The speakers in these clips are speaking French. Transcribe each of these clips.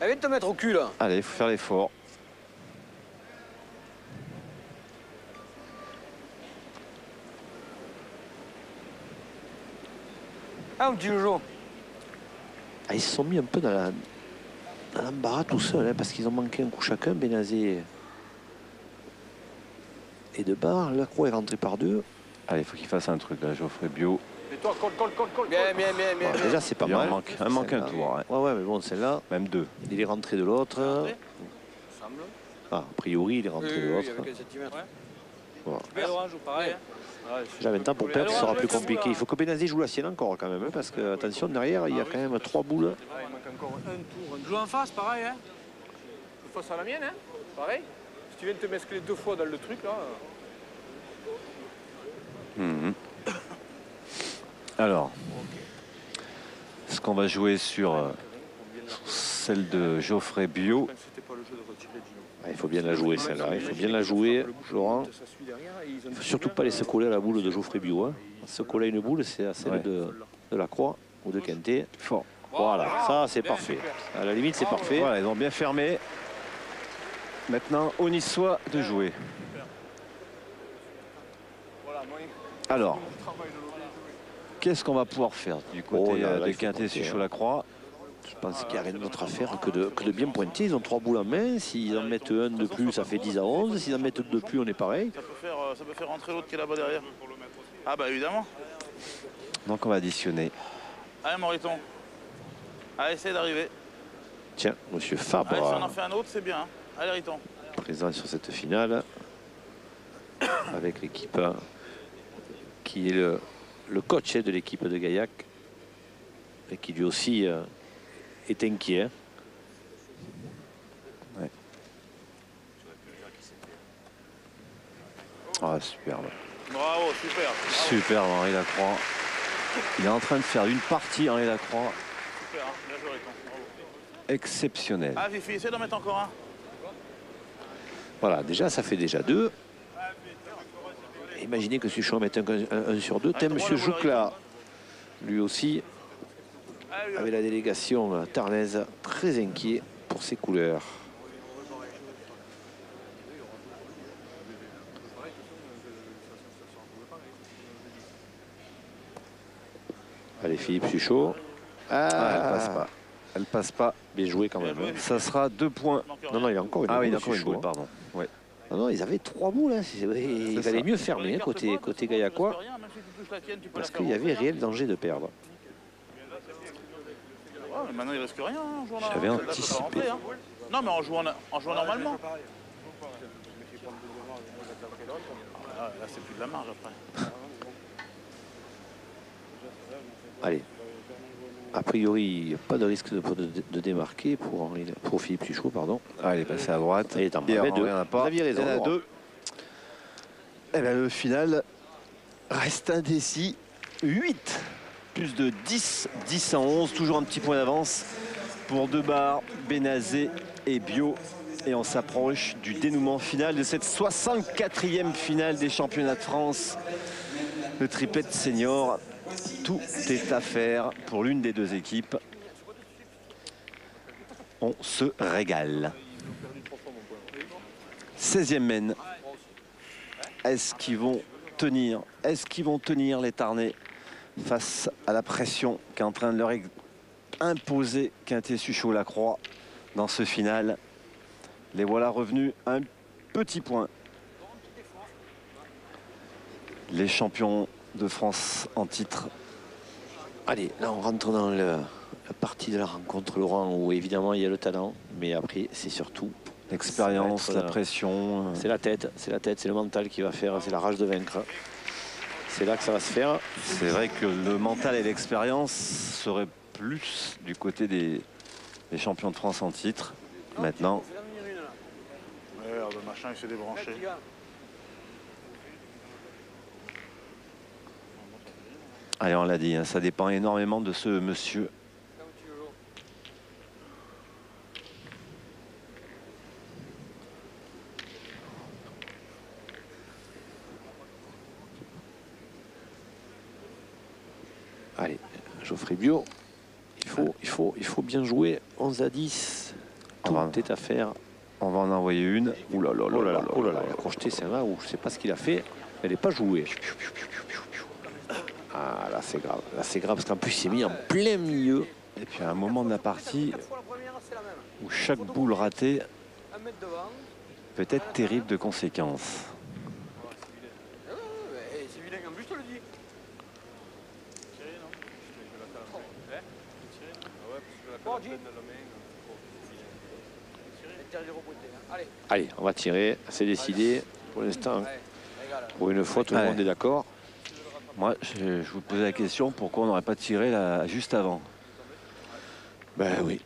Viens de te mettre au cul là. Allez, il faut faire l'effort. Ah, mon petit Jojo. Ah, ils se sont mis un peu dans l'embarras tout seuls, hein, parce qu'ils ont manqué un coup chacun, Benazé et Debar. Lacroix est rentré par deux. Allez, il faut qu'il fasse un truc là, Geoffrey Biot. Et toi, colle. Bien. Bon, déjà, c'est pas Il en mal. manque un tour. Ouais. Ouais, mais bon, celle-là, Même deux. il est rentré de l'autre. Semble. Ah, a priori, il est rentré de l'autre. Il y avait 15 cm. Voilà. Belle orange ou pareil. Déjà, maintenant, pour perdre, ce sera plus compliqué. Il faut que Benazé joue la sienne encore quand même, hein, parce que, attention, derrière, il y a quand même 3 boules. Il manque encore un tour. Joue en face, pareil. Hein. Face à la mienne, hein. Pareil. Si tu viens de te mescler 2 fois dans le truc là. Alors, est-ce qu'on va jouer sur celle de Geoffrey Biot? Ah, il faut bien la jouer, celle-là. Il faut bien la jouer, Laurent. Il ne faut surtout pas laisser coller à la boule de Geoffrey Biot. Hein. Se coller à une boule, c'est à celle de Lacroix ou de Quintet. Fort. Voilà, ça c'est parfait. À la limite, c'est parfait. Voilà, ils ont bien fermé. Maintenant, au Niçois de jouer. Alors, qu'est-ce qu'on va pouvoir faire du côté des Quintet Suchot Lacroix? Je pense qu'il n'y a rien d'autre à faire que de bien pointer. Ils ont 3 boules en main. S'ils en mettent un de plus, ça fait 10 à 11. S'ils en mettent 2 de plus, on est pareil. Ça peut faire rentrer l'autre qui est là-bas derrière. Ah bah évidemment. Donc on va additionner. Allez Moriton. Allez, essaye d'arriver. Tiens, monsieur Fabre, Allez, si on en fait un autre, c'est bien. Hein. Allez Riton. présent sur cette finale avec l'équipe qui est le coach de l'équipe de Gaillac et qui lui aussi est inquiet. Ouais. Ah, superbe. Bravo, super. Superbe, Henri Lacroix. Il est en train de faire une partie, Henri Lacroix. Super, hein. Bien joué Riton. Bravo. Exceptionnel. Ah Fifi, essaye d'en mettre encore un. Voilà, déjà, ça fait déjà 2. Imaginez que Suchon mette un sur 2. Thème, monsieur Joucla, lui aussi, avec la délégation tarnaise, très inquiet pour ses couleurs. Allez, Philippe Suchot. Ah, elle passe pas. Elle passe pas. Bien joué quand même. Ça sera 2 points. Non, il a encore une boule. Ah oui, il a encore une Suchot, boule, pardon. Ouais. Non, ils avaient 3 boules. Hein. Il valait mieux fermer côté Gaillacois. Parce qu'il y avait réel danger de perdre. Ouais, mais maintenant il risque rien en jouant. J'avais anticipé. Hein. Non, mais en jouant normalement. Ah, là, c'est plus de la marge après. Allez. A priori, pas de risque de démarquer pour Philippe Suchot, pardon. Ah, il est passé à droite. Il est en Hier, bas. il n'y en a pas. Vous aviez raison, Il y en a Laurent. 2. Eh bien, le final reste indécis. 8. Plus de 10. 10 à 11. Toujours un petit point d'avance pour Debar, Benazé et Biot. Et on s'approche du dénouement final de cette 64e finale des championnats de France. Le triplette senior. Tout est à faire pour l'une des deux équipes. On se régale. 16e mène. Est-ce qu'ils vont tenir? Est-ce qu'ils vont tenir les Tarnais face à la pression qui est en train de leur imposer Quintet Suchot Lacroix dans ce final? Les voilà revenus à un petit point. Les champions de France en titre. Allez, là on rentre dans la partie de la rencontre, Laurent, où évidemment il y a le talent, mais après c'est surtout l'expérience, la pression. C'est la tête, c'est le mental qui va faire, c'est la rage de vaincre. C'est là que ça va se faire. C'est vrai que le mental et l'expérience seraient plus du côté des champions de France en titre. Maintenant. Merde, le machin il s'est débranché. Allez, on l'a dit, hein, ça dépend énormément de ce monsieur. Allez, Geoffrey Biot, il faut bien jouer. 11 à 10. Tout va- est à faire. On va en envoyer une. Ouh là là là Oh là là, là oh là là, il a crocheté celle-là, ou je sais pas ce qu'il a fait. Elle n'est pas jouée. Ah là c'est grave. Là c'est grave parce qu'en plus il s'est mis en plein milieu. Et puis à un moment de la partie où chaque boule ratée peut être terrible de conséquences. C'est vilain, en plus je te le dis. Allez, on va tirer, c'est décidé. Pour l'instant, pour une fois, tout le Ouais. monde est d'accord. Moi, je vous posais la question, pourquoi on n'aurait pas tiré là, juste avant? Ben oui,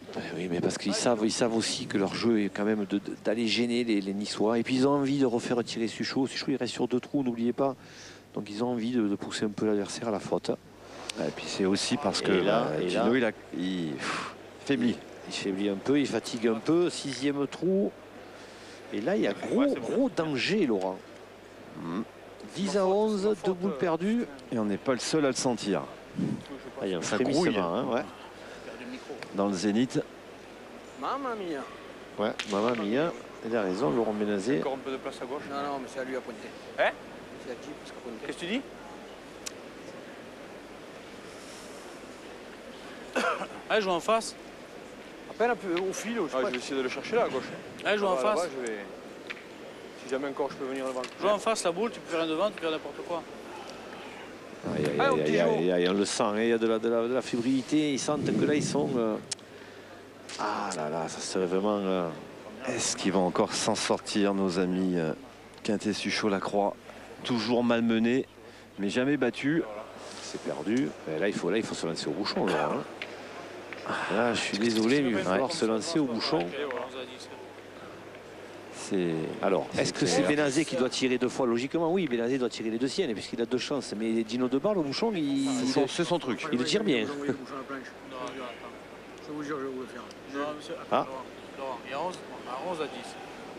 mais parce qu'ils savent aussi que leur jeu est quand même d'aller gêner les Niçois. Et puis ils ont envie de refaire tirer Suchot. Suchot, il reste sur 2 trous, n'oubliez pas. Donc ils ont envie de pousser un peu l'adversaire à la faute. Et puis c'est aussi parce que Et là, Gino, il faiblit. Il faiblit un peu, il fatigue un peu. 6e trou. Et là, il y a gros danger, Laurent. 10 à 11, 2 boules perdues. Et on n'est pas le seul à le sentir. Ah, il y a un Ça frémissement, grouille. hein, ouais. Dans le zénith, Mamma mia. Ouais, Maman Mia, il a raison, Laurent Bénazé. Encore un peu de place à gauche. Non, non, mais c'est à lui à pointer. Hein? C'est à Jeep parce qu'à pointer. Qu'est-ce que tu dis? Allez, joue en face. Appelle un peu au fil. Je vais essayer de le chercher là à gauche. Allez, joue en Là-bas, face. je vais... Si jamais encore je peux venir devant. Joue en face, la boule, tu peux faire un devant, tu peux faire n'importe quoi. On le sent, hein, il y a de la fébrilité. Ils sentent que là, ils sont... Ah là là, ça serait vraiment... est-ce qu'ils vont encore s'en sortir, nos amis Quintet, Suchot, Lacroix? Toujours malmenés, mais jamais battus. C'est perdu. Et là, il faut se lancer au bouchon, Laurent, hein. Là, je suis désolé, mais il va falloir se lancer au bouchon. Alors, est-ce que c'est Bénazé qui doit tirer 2 fois? Logiquement, oui, Bénazé doit tirer les 2 siennes, puisqu'il a 2 chances. Mais Dino de Bar, le bouchon, C'est son truc. il le tire bien. Je vais vous dire, je vais vous le faire. Non, monsieur, Ah. Laurent, il y a 11 à 10.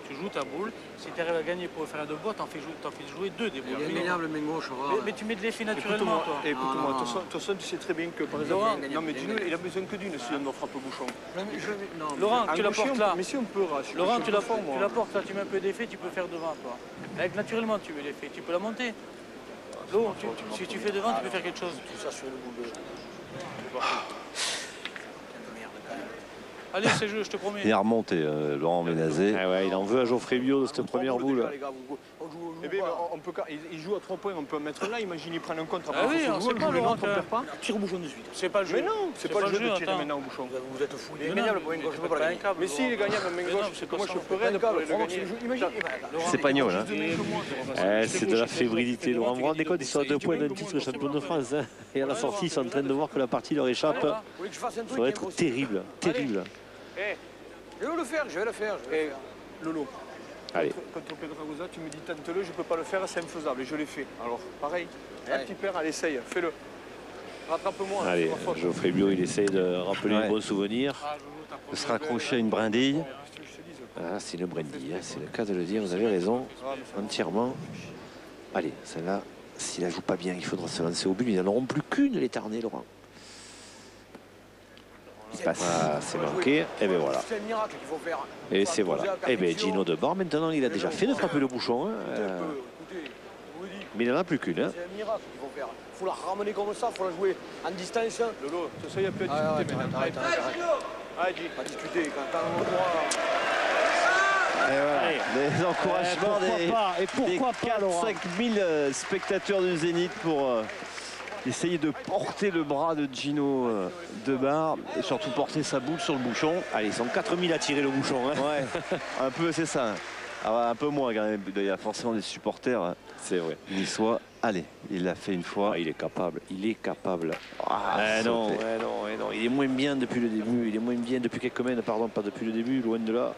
Tu joues ta boule. Si tu arrives à gagner pour faire un 2 bois, t'en fais jouer 2 des boules. Il est énerve le main gauche. Mais tu mets de l'effet naturellement, toi. Écoute-moi, Non, de toute façon, tu sais très bien que par exemple. Non, mais Dino, il a besoin que d'une si on frappe au bouchon. Laurent, tu la portes là. Mais si on peut, Laurent, tu la portes là, tu mets un peu d'effet, tu peux faire devant, toi. Avec naturellement, tu mets l'effet, tu peux la monter. L'eau, si tu fais devant, tu peux faire quelque chose. Tout ça sur le boule de... Allez, c'est jeu, je te promets. Il est remonté, Laurent Bénazé. Ah ouais, il en veut à Geoffrey Bio de cette première boule. Eh bien, on peut, il joue à 3 points, on peut en mettre là, imagine, il prend un contre. Ah oui, on sait pas, Laurent, on perd pas. Tire au bouchon de suite. C'est pas le jeu. Mais non, c'est pas le jeu de tirer attends. maintenant au bouchon. Vous êtes fous. Il est Mais gagnable non, pour une gauche, je peux mais pas la c'est pas un gagner. câble, Mais s'il est Laurent. gagnable à main Mais non, gauche, c'est c'est que pas moi ça. je ferais de le gagner. Imagine. C'est Pagnol, hein. C'est de la fébrilité, Laurent. Vous vous rendez compte, ils sont à 2 points d'un titre de champion de France, hein. Et à la sortie, ils sont en train de voir que la partie leur échappe. Vous voulez que je fasse un Ça truc va être terrible, terrible. Je vais le faire, je vais le faire. Lolo, Allez. contre Pedragosa, tu me dis tente-le, je peux pas le faire, c'est infaisable. Et je l'ai fait. Alors, pareil, un petit père, allez, essaye, fais-le. Rattrape-moi. Allez, c'est ma faute. Geoffrey Bio, il essaye de rappeler Ouais. les bons souvenirs. De se raccrocher à une brindille. Ah, c'est une brindille, hein, c'est le cas de le dire, vous avez raison, entièrement. Allez, celle-là, s'il la joue pas bien, il faudra se lancer au but. Ils n'en auront plus qu'une, les Tarnais, Laurent. Ah, c'est manqué, et bien voilà. C'est un miracle qu'il faut faire. Et c'est voilà. Et bien Gino de Bar, maintenant, il a déjà fait de frapper le bouchon. Hein, Écoutez, je vous dis, mais il n'en a plus qu'une. Hein. c'est un miracle qu'il faut faire. Il faut la ramener comme ça, il faut la jouer en distance. Lolo, tout ça, il n'y a plus à Ah, discuter maintenant. arrête. Allez, dis. Pas discuter, quand on doit... Et voilà, les encouragements des 4-5 000 spectateurs du Zénith pour essayer de porter le bras de Gino de Bar et surtout porter sa boule sur le bouchon. Allez, ils sont 4000 à tirer le bouchon. Hein. Ouais, un peu, c'est ça. Ah, un peu moins quand même. Il y a forcément des supporters C'est vrai. niçois. Allez, il l'a fait une fois. Ah, il est capable, il est capable. Ah, non, sauté. non, il est moins bien depuis le début. Il est moins bien depuis quelques semaines, pardon, pas depuis le début, loin de là.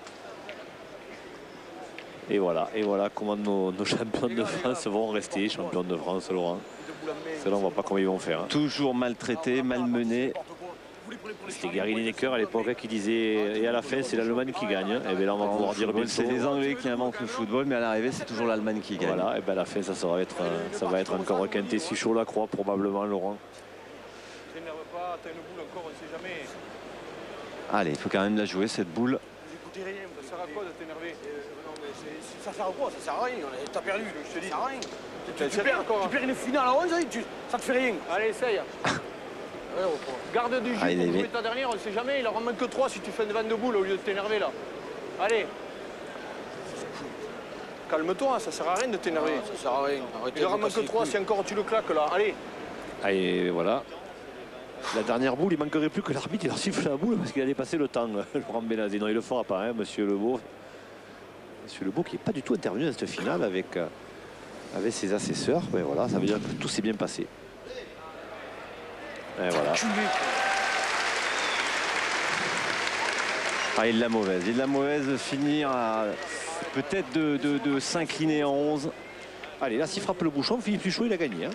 Et voilà comment nos champions de France vont rester champions de France, Laurent. Cela, on ne voit pas comment ils vont faire. Hein. Toujours maltraité, malmené. C'était Gary Lineker à l'époque qui disait et à la fin c'est l'Allemagne qui gagne. Et bien là on va pouvoir dire bientôt. C'est les Anglais qui inventent le football, mais à l'arrivée c'est toujours l'Allemagne qui gagne. Voilà, et bien à la fin ça va être encore Quintet Suchot Lacroix probablement, Laurent. T'énerve pas, t'as une boule encore, on ne sait jamais. Allez, il faut quand même la jouer cette boule. foutais rien. Ça sert à quoi de t'énerver? Non, mais ça sert à quoi? Ça sert à rien. T'as perdu, je te dis. Ça sert à rien. Tu perds une finale à 11, ça te fait rien. Allez, essaye. Garde du jus Ah, il est pour jouer vite. ta dernière, on ne sait jamais. Il en manque que 3 si tu fais une vanne de boule au lieu de t'énerver là. Allez. Calme-toi, ça sert à rien de t'énerver. Ça sert à rien. Arrêtez Il en de manque casser que 3 les si encore tu le claques là. Allez. Allez, voilà. La dernière boule, il manquerait plus que l'arbitre, il leur siffle la boule parce qu'il a dépassé le temps, Laurent Benazé. Non, il le fera pas, hein, Monsieur Lebeau. Monsieur Lebeau qui n'est pas du tout intervenu dans cette finale avec ses assesseurs. Mais voilà, ça veut dire que tout s'est bien passé. Et voilà. Ah, il l'a mauvaise. Il l'a mauvaise, finir à peut-être de s'incliner en 11. Allez, là, s'il frappe le bouchon, Philippe Suchot, il a gagné. Hein.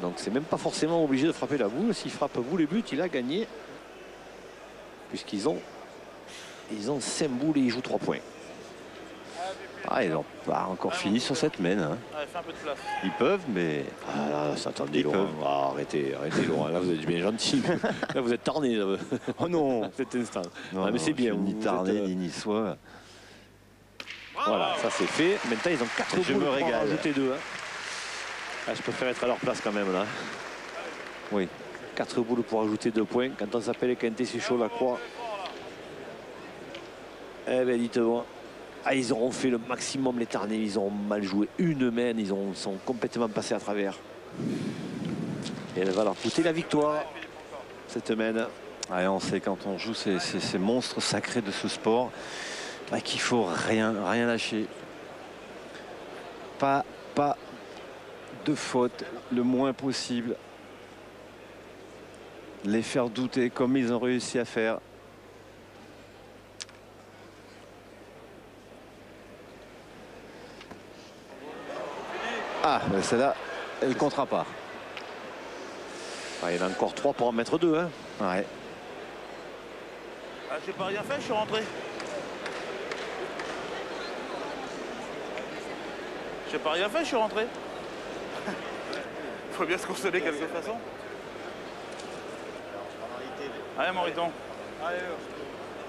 Donc, c'est même pas forcément obligé de frapper la boule. S'il frappe boule et but, il a gagné. Puisqu'ils ont 5 boules et ils jouent 3 points. Ah, ils n'ont pas encore fini sur cette mène. Hein. Allez, fais un peu de place. Ils peuvent, mais... Ah là, ça attendez, Ils Laurent. peuvent. Ah, arrêtez, Laurent. Là, vous êtes bien gentil. Là, vous êtes tarné. Là, Oh non, à cet instant. non, Ah, mais c'est je bien. suis ni vous Tarné, êtes, ni niçois. Voilà, ça c'est fait. Maintenant, ils ont 4 Je boules me pour en régale. rajouter 2. Hein. Ah, je préfère être à leur place quand même, là. Oui. 4 boules pour ajouter 2 points. Quand on s'appelle Quintet, Suchot, Lacroix. Eh bien, dites-moi. Ah, ils auront fait le maximum, les Tarnais. Ils ont mal joué une main. Ils sont complètement passés à travers. Et elle va leur coûter la victoire, cette main. Ouais, on sait quand on joue ces monstres sacrés de ce sport qu'il faut rien lâcher. Pas de faute, le moins possible. Les faire douter comme ils ont réussi à faire. Ah, celle-là, elle ne comptera pas. Ah, il y en a encore 3 pour en mettre 2. Hein. Ouais. Ah, j'ai pas rien fait, je suis rentré. J'ai pas rien fait, je suis rentré. Faut bien se consoler quelque façon. Allez, Moriton. Allez,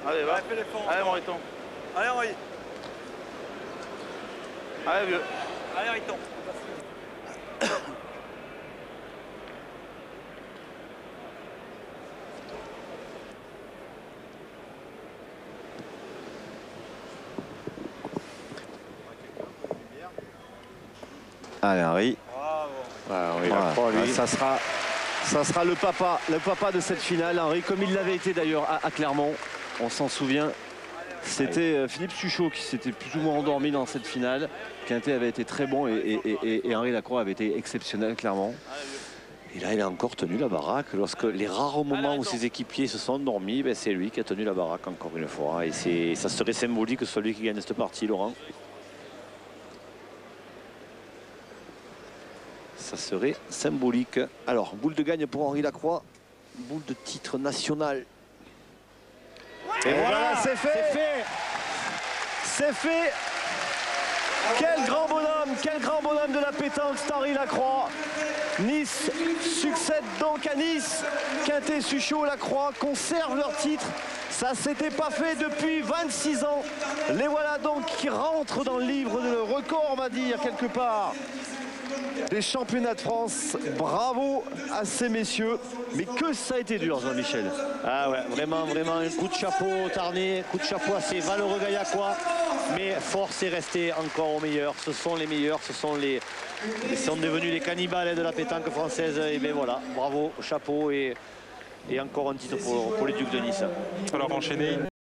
Allez, va. fais l'effort. Allez, Moriton. Allez, Henri. Allez, vieux. Allez, Riton. Allez, Henri. Ah, oui, Voilà. Lacroix, lui. Ça sera le papa de cette finale, Henri, comme il l'avait été d'ailleurs à Clermont. On s'en souvient. C'était Philippe Suchot qui s'était plus ou moins endormi dans cette finale. Quintet avait été très bon et Henri Lacroix avait été exceptionnel, clairement. Et là, il a encore tenu la baraque. Lorsque les rares moments où ses équipiers se sont endormis, ben, c'est lui qui a tenu la baraque encore une fois. Et ça serait symbolique que ce soit lui qui gagne cette partie, Laurent. Ça serait symbolique. Alors, boule de gagne pour Henri Lacroix. Boule de titre national. Et voilà, c'est fait. C'est fait. Quel grand bonhomme de la pétanque, c'est Henri Lacroix. Nice succède donc à Nice. Quintet, Suchot, Lacroix conservent leur titre. Ça s'était pas fait depuis 26 ans. Les voilà donc qui rentrent dans le livre de record, on va dire, quelque part, des championnats de France. Bravo à ces messieurs. Mais que ça a été dur, Jean-Michel. Ah ouais, vraiment un coup de chapeau au Tarnais, coup de chapeau à ces valeureux Gaillacois. Mais force est restée encore aux meilleurs. Ce sont les meilleurs, ils sont devenus les cannibales de la pétanque française. Et bien voilà, bravo, chapeau et encore un titre pour les Ducs de Nice. Alors enchaîner.